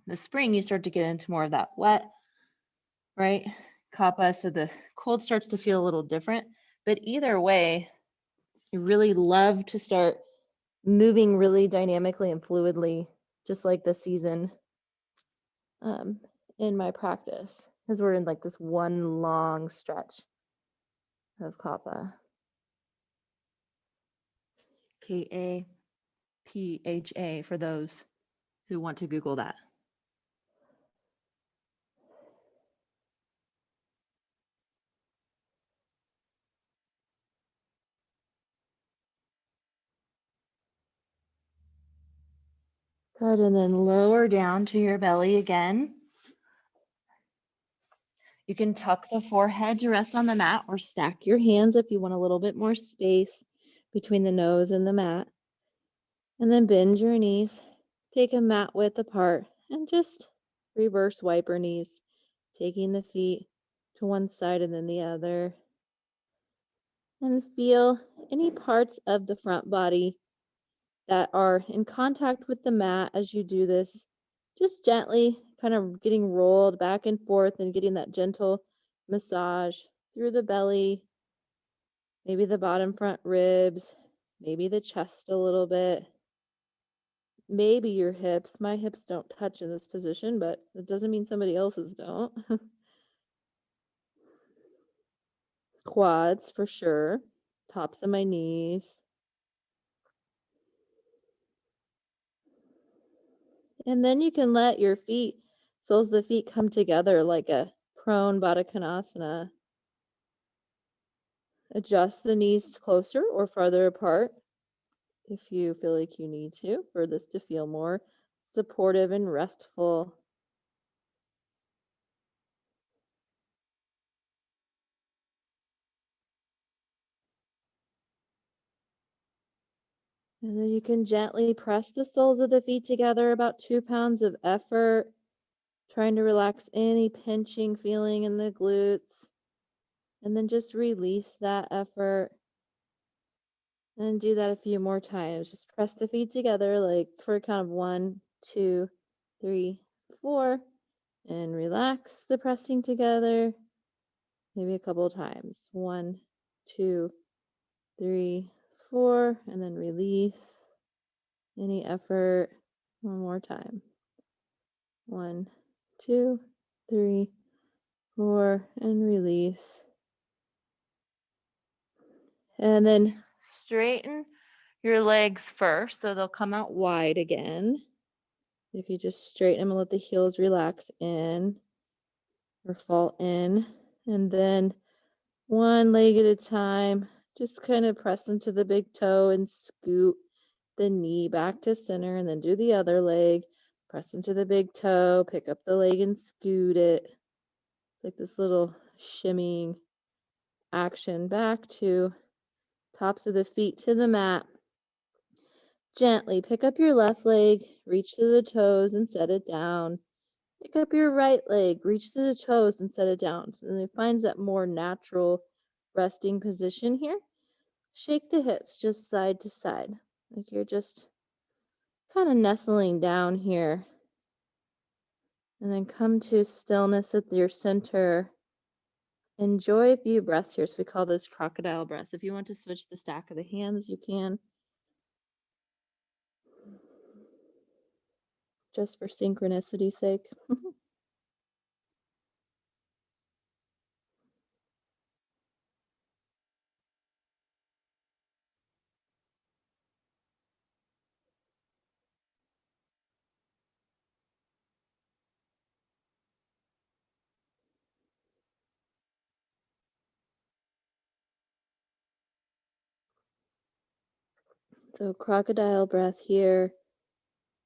The spring, you start to get into more of that wet, right? Kapha, so the cold starts to feel a little different. But either way, you really love to start moving really dynamically and fluidly, just like the season in my practice, because we're in like this one long stretch of kapha. Kapha for those who want to Google that. Good, and then lower down to your belly again. You can tuck the forehead to rest on the mat or stack your hands if you want a little bit more space between the nose and the mat. And then bend your knees, take a mat width apart, and just reverse wiper knees, taking the feet to one side and then the other. And feel any parts of the front body that are in contact with the mat as you do this. Just gently kind of getting rolled back and forth and getting that gentle massage through the belly, maybe the bottom front ribs, maybe the chest a little bit, maybe your hips. My hips don't touch in this position, but it doesn't mean somebody else's don't. Quads for sure, tops of my knees. And then you can let your feet, soles of the feet come together like a prone Baddha Konasana. Adjust the knees closer or farther apart if you feel like you need to for this to feel more supportive and restful. And then you can gently press the soles of the feet together, about 2 pounds of effort, trying to relax any pinching feeling in the glutes. And then just release that effort. And do that a few more times. Just press the feet together, like for a count of 1, 2, 3, 4. And relax the pressing together. Maybe a couple of times. 1, 2, 3, 4. And then release any effort. One more time. 1, 2, 3, 4. And release. And then straighten your legs first, so they'll come out wide again. If you just straighten them and let the heels relax in or fall in. And then one leg at a time, just kind of press into the big toe and scoot the knee back to center, and then do the other leg. Press into the big toe, pick up the leg and scoot it. It's like this little shimmying action back to tops of the feet to the mat. Gently pick up your left leg, reach to the toes and set it down. Pick up your right leg, reach to the toes and set it down. So then it finds that more natural resting position here. Shake the hips just side to side, like you're just kind of nestling down here. And then come to stillness at your center. Enjoy a few breaths here. So we call this crocodile breaths. If you want to switch the stack of the hands, you can. Just for synchronicity's sake. So crocodile breath here,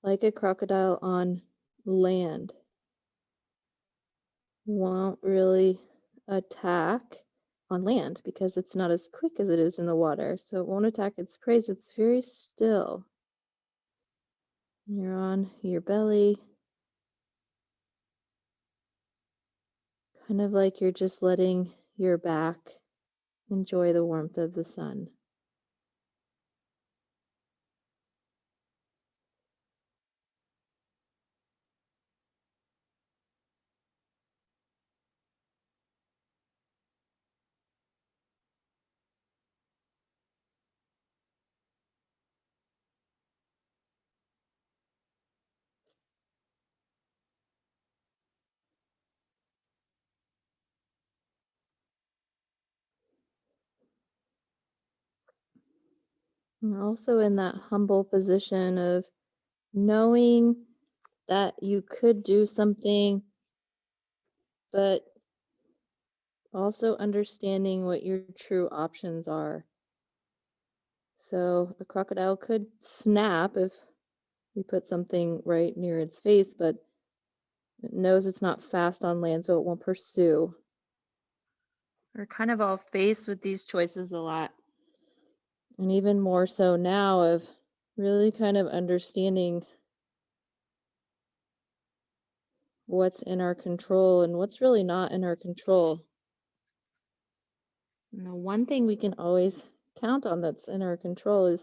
like a crocodile on land. Won't really attack on land because it's not as quick as it is in the water. So it won't attack its prey. It's very still. You're on your belly. Kind of like you're just letting your back enjoy the warmth of the sun. And also in that humble position of knowing that you could do something, but also understanding what your true options are. So a crocodile could snap if we put something right near its face, but it knows it's not fast on land, so it won't pursue. We're kind of all faced with these choices a lot. And even more so now of really kind of understanding what's in our control and what's really not in our control. And the one thing we can always count on that's in our control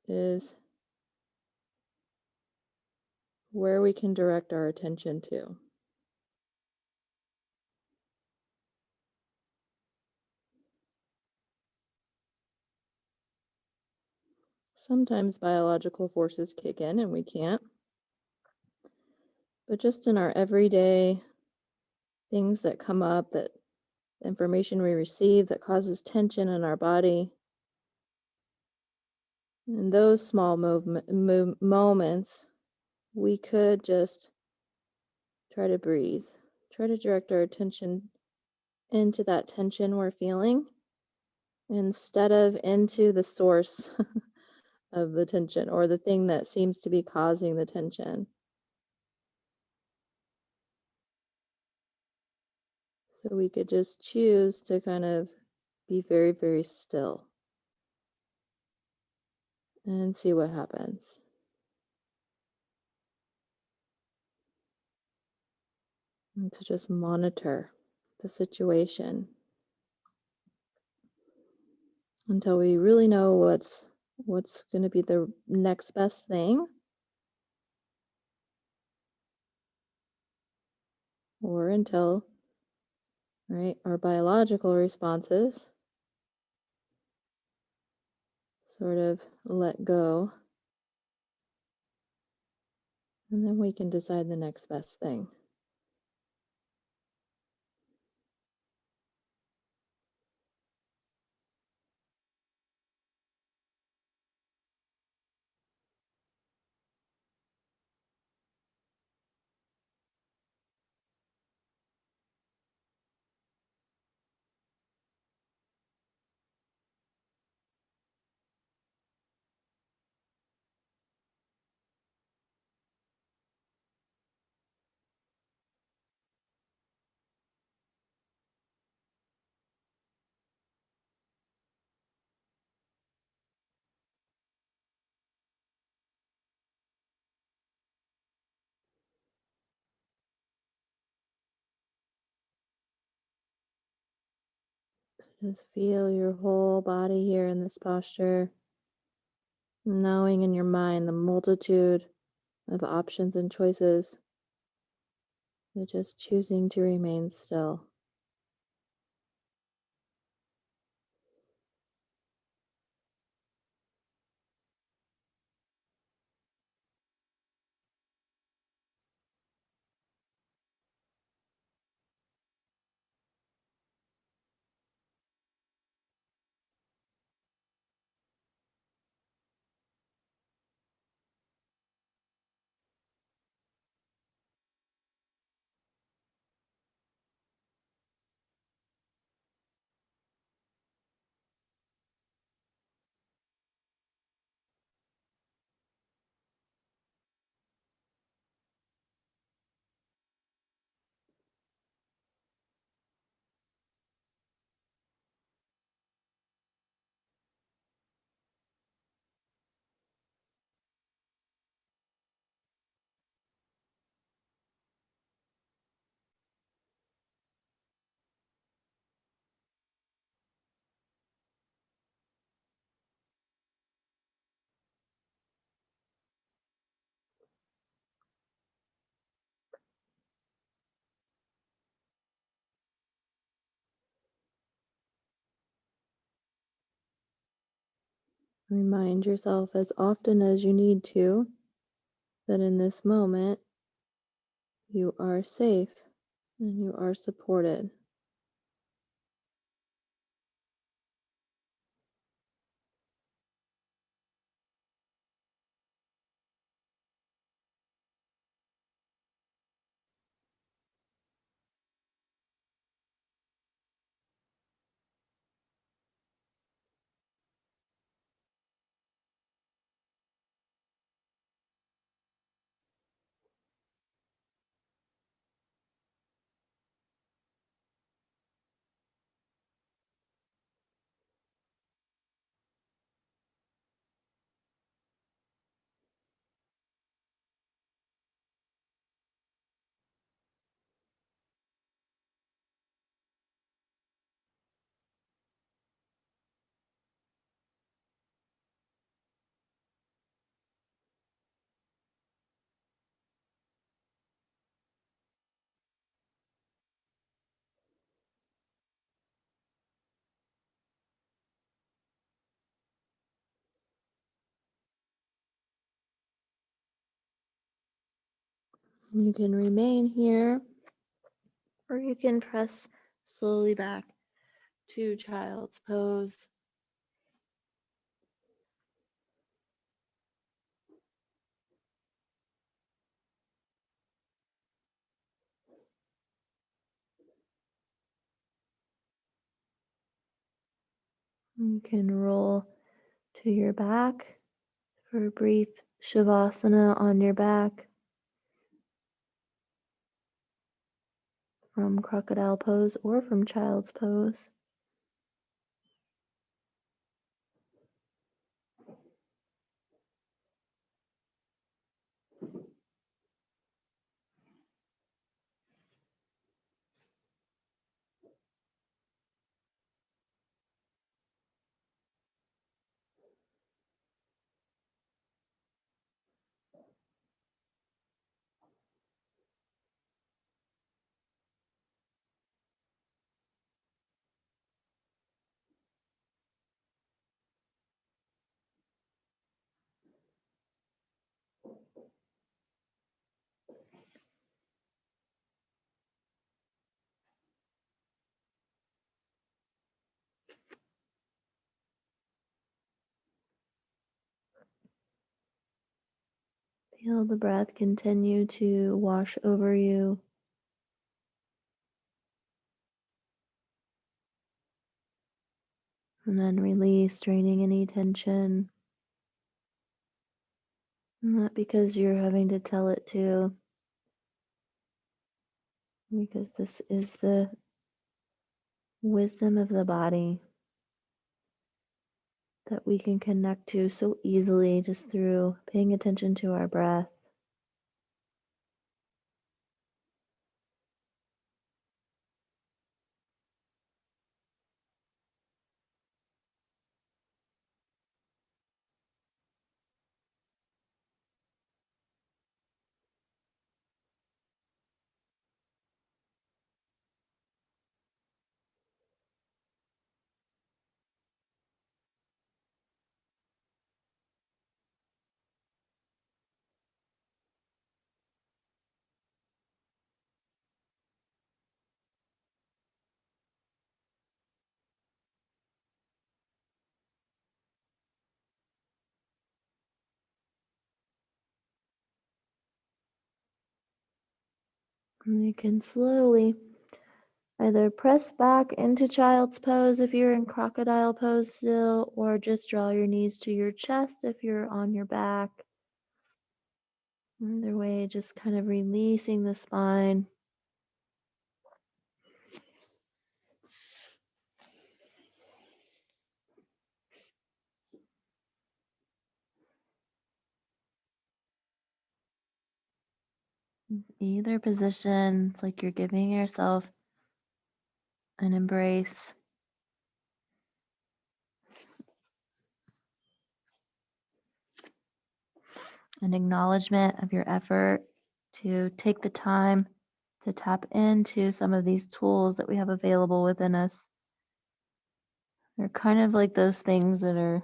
is where we can direct our attention to. Sometimes biological forces kick in and we can't, but just in our everyday things that come up, that information we receive that causes tension in our body, in those small moments, we could just try to breathe, try to direct our attention into that tension we're feeling instead of into the source of the tension or the thing that seems to be causing the tension. So we could just choose to kind of be very, very still and see what happens. And to just monitor the situation until we really know what's going to be the next best thing, or until, right, our biological responses sort of let go, and then we can decide the next best thing. Just feel your whole body here in this posture, knowing in your mind the multitude of options and choices, but just choosing to remain still. Remind yourself as often as you need to that in this moment you are safe and you are supported. You can remain here, or you can press slowly back to child's pose. You can roll to your back for a brief Shavasana on your back from crocodile pose or from child's pose. Feel the breath continue to wash over you. And then release, draining any tension. Not because you're having to tell it to, because this is the wisdom of the body that we can connect to so easily just through paying attention to our breath. And you can slowly either press back into child's pose if you're in crocodile pose still, or just draw your knees to your chest if you're on your back. Either way, just kind of releasing the spine. Either position, it's like you're giving yourself an embrace, an acknowledgement of your effort to take the time to tap into some of these tools that we have available within us. They're kind of like those things that are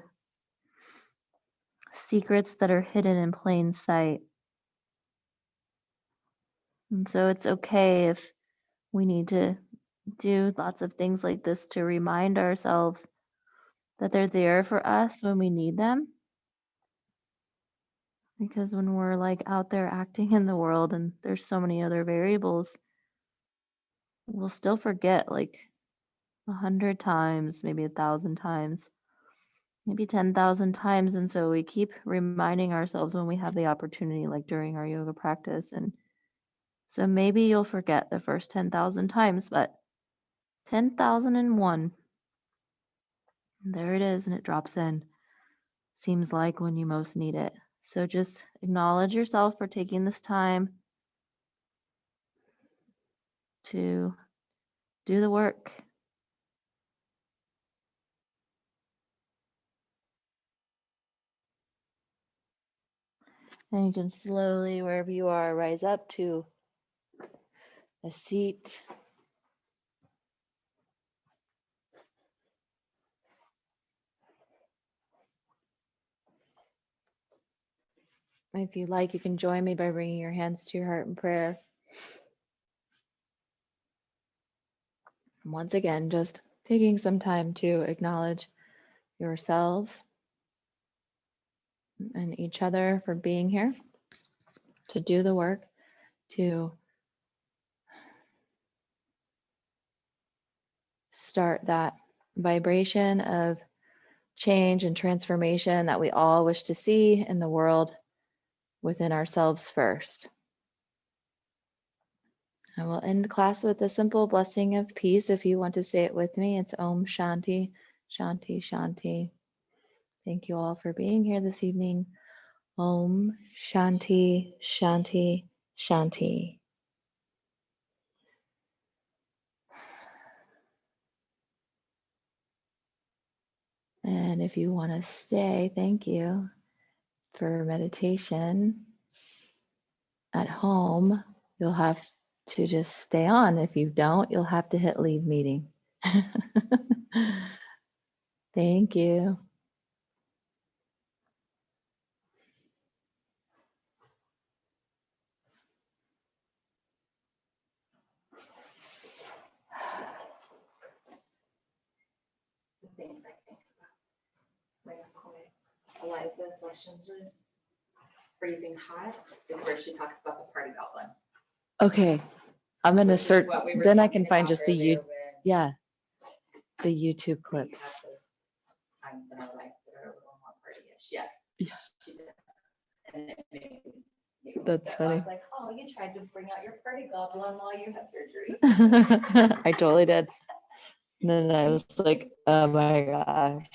secrets that are hidden in plain sight. And so it's okay if we need to do lots of things like this to remind ourselves that they're there for us when we need them. Because when we're like out there acting in the world and there's so many other variables, we'll still forget like 100 times, maybe 1,000 times, maybe 10,000 times. And so we keep reminding ourselves when we have the opportunity, like during our yoga practice. And so maybe you'll forget the first 10,000 times, but 10,001, there it is, and it drops in. Seems like when you most need it. So just acknowledge yourself for taking this time to do the work. And you can slowly, wherever you are, rise up to a seat. If you like, you can join me by bringing your hands to your heart in prayer. And once again, just taking some time to acknowledge yourselves and each other for being here to do the work, to start that vibration of change and transformation that we all wish to see in the world within ourselves first. I will end class with a simple blessing of peace. If you want to say it with me, it's Om Shanti, Shanti, Shanti. Thank you all for being here this evening. Om Shanti, Shanti, Shanti. And if you want to stay, thank you for meditation at home. You'll have to just stay on. If you don't, you'll have to hit leave meeting. Thank you. Eliza's Lessons Freezing Hot is where she talks about the party goblin. Okay, I'm gonna Which is search. what we were Then I talking can find about just the earlier yeah, the YouTube when we clips. had those times in our life that are a little more party-ish. Yes. Yeah. She did. And it made me That's upset. funny. I was like, oh, you tried to bring out your party goblin while you had surgery. I totally did. And then I was like, oh my gosh.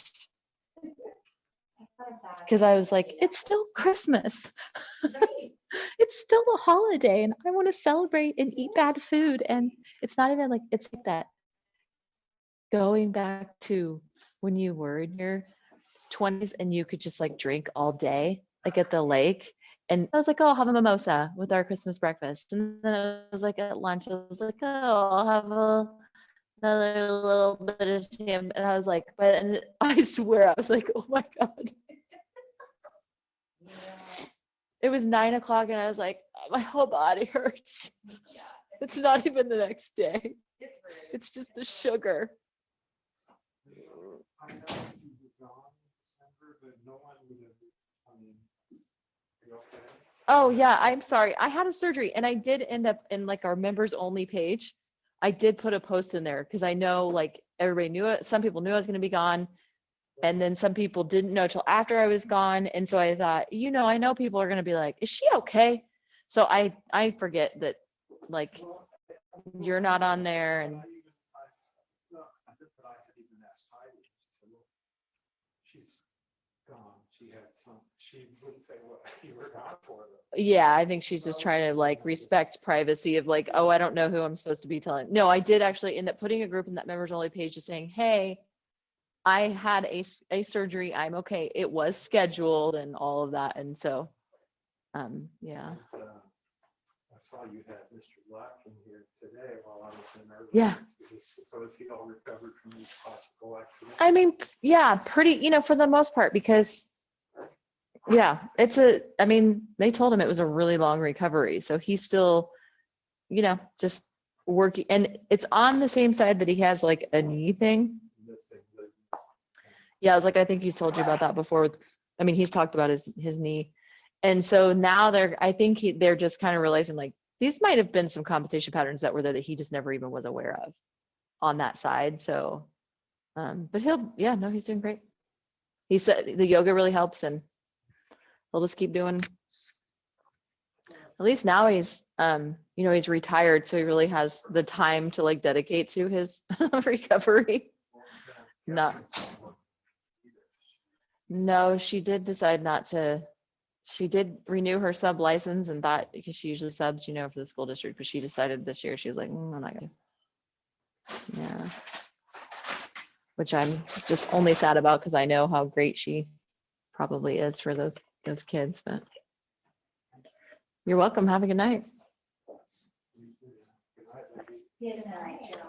Because I was like, it's still Christmas. Right. It's still a holiday and I want to celebrate and eat bad food. And it's not even like, it's like that going back to when you were in your 20s and you could just like drink all day, like at the lake. And I was like, oh, I'll have a mimosa with our Christmas breakfast. And then I was like at lunch, I was like, oh, I'll have another little bit of jam. And I was like, but and I swear, I was like, oh my God. Yeah. It was 9 o'clock and I was like, my whole body hurts. Yeah. It's not even the next day. It's rude. It's just the sugar. I know you were gone in December, but no one would have, I mean, are you okay? Oh yeah, I'm sorry. I had a surgery and I did end up in like our members only page. I did put a post in there because I know like everybody knew it. Some people knew I was going to be gone. And then some people didn't know till after I was gone. And so I thought, you know, I know people are going to be like, is she okay? So I forget that like you're not on there and I think that I had even asked Heidi, she said, well, she's gone, she wouldn't say what you were gone for. yeah, I think she's just trying to like respect privacy of like, oh, I don't know who I'm supposed to be telling. No, I did actually end up putting a group in that members only page just saying, hey, I had a surgery. I'm okay. It was scheduled and all of that. And so, yeah. I saw you had Mr. Black in here today while I was in there. Yeah. So is he all recovered from these possible accidents? I mean, yeah, pretty, you know, for the most part, because yeah, I mean, they told him it was a really long recovery. So he's still, you know, just working. And it's on the same side that he has like a knee thing. Missing the- Yeah, I was like, I think he's told you about that before. I mean, he's talked about his knee. And so now I think they're just kind of realizing like these might have been some compensation patterns that were there that he just never even was aware of on that side. So, but he's doing great. He said the yoga really helps and he'll just keep doing. At least now he's, you know, he's retired. So he really has the time to like dedicate to his recovery. No, she did decide not to. She did renew her sub license and thought because she usually subs, you know, for the school district, but she decided this year she was like, I'm not gonna. Yeah. Which I'm just only sad about because I know how great she probably is for those kids. But you're welcome. Have a good night. Good night, John.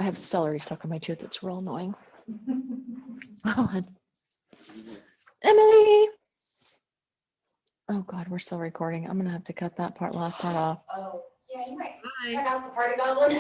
I have celery stuck in my tooth. It's real annoying. Hold on. Emily. Oh God, we're still recording. I'm gonna have to cut that last part off. Oh, yeah, you might Bye. cut out the party goblin.